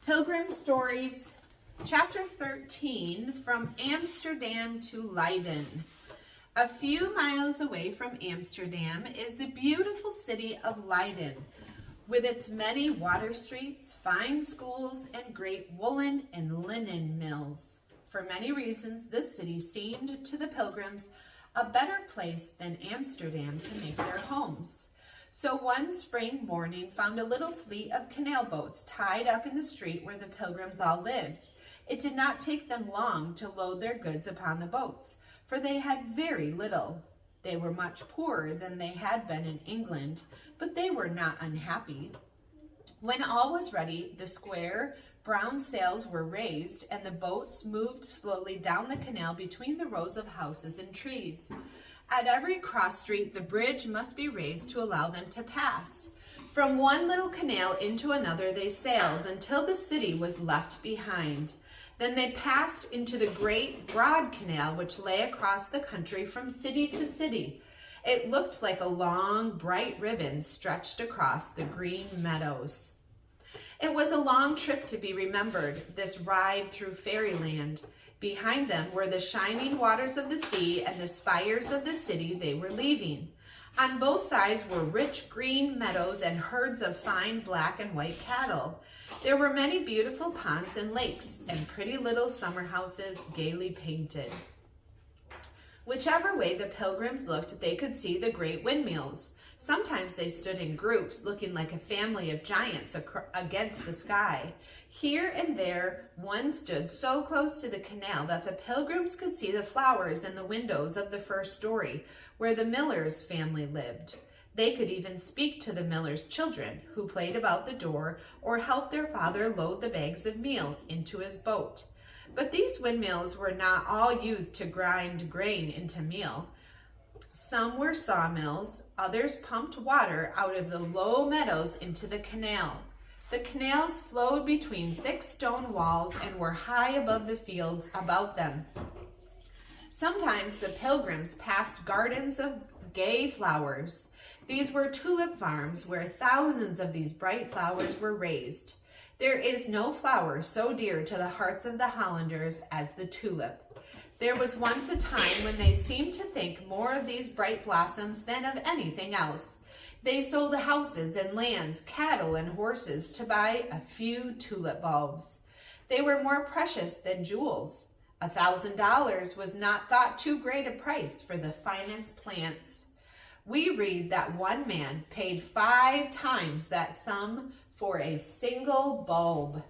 Pilgrim Stories, Chapter 13, From Amsterdam to Leiden. A few miles away from Amsterdam is the beautiful city of Leiden, with its many water streets, fine schools, and great woolen and linen mills. For many reasons, this city seemed to the Pilgrims a better place than Amsterdam to make their homes. So one spring morning found a little fleet of canal boats tied up in the street where the Pilgrims all lived. It did not take them long to load their goods upon the boats, for they had very little. They were much poorer than they had been in England, but they were not unhappy. When all was ready, the square, brown sails were raised, and the boats moved slowly down the canal between the rows of houses and trees. At every cross street, the bridge must be raised to allow them to pass. From one little canal into another they sailed until the city was left behind. Then they passed into the great broad canal which lay across the country from city to city. It looked like a long, bright ribbon stretched across the green meadows. It was a long trip to be remembered, this ride through fairyland. Behind them were the shining waters of the sea and the spires of the city they were leaving. On both sides were rich green meadows and herds of fine black and white cattle. There were many beautiful ponds and lakes and pretty little summer houses gaily painted. Whichever way the Pilgrims looked, they could see the great windmills. Sometimes they stood in groups, looking like a family of giants against the sky. Here and there, one stood so close to the canal that the Pilgrims could see the flowers in the windows of the first story, where the miller's family lived. They could even speak to the miller's children, who played about the door or helped their father load the bags of meal into his boat. But these windmills were not all used to grind grain into meal. Some were sawmills, others pumped water out of the low meadows into the canal. The canals flowed between thick stone walls and were high above the fields about them. Sometimes the Pilgrims passed gardens of gay flowers. These were tulip farms where thousands of these bright flowers were raised. There is no flower so dear to the hearts of the Hollanders as the tulip. There was once a time when they seemed to think more of these bright blossoms than of anything else. They sold houses and lands, cattle and horses to buy a few tulip bulbs. They were more precious than jewels. $1,000 was not thought too great a price for the finest plants. We read that one man paid 5 times that sum for a single bulb.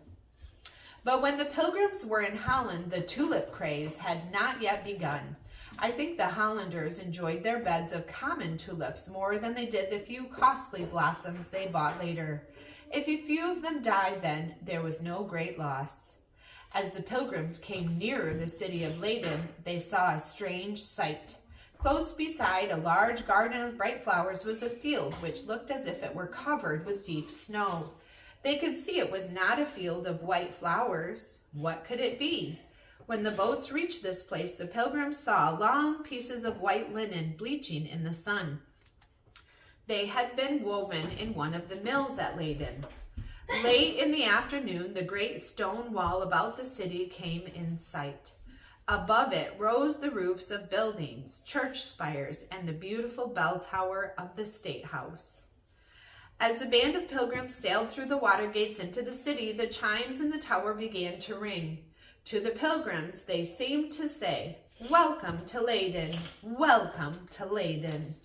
But when the Pilgrims were in Holland, the tulip craze had not yet begun. I think the Hollanders enjoyed their beds of common tulips more than they did the few costly blossoms they bought later. If a few of them died then, there was no great loss. As the Pilgrims came nearer the city of Leiden, they saw a strange sight. Close beside a large garden of bright flowers was a field which looked as if it were covered with deep snow. They could see it was not a field of white flowers. What could it be? When the boats reached this place, the Pilgrims saw long pieces of white linen bleaching in the sun. They had been woven in one of the mills at Leiden. Late in the afternoon, the great stone wall about the city came in sight. Above it rose the roofs of buildings, church spires, and the beautiful bell tower of the State House. As the band of Pilgrims sailed through the water gates into the city, the chimes in the tower began to ring. To the Pilgrims, they seemed to say, "Welcome to Leiden, welcome to Leiden."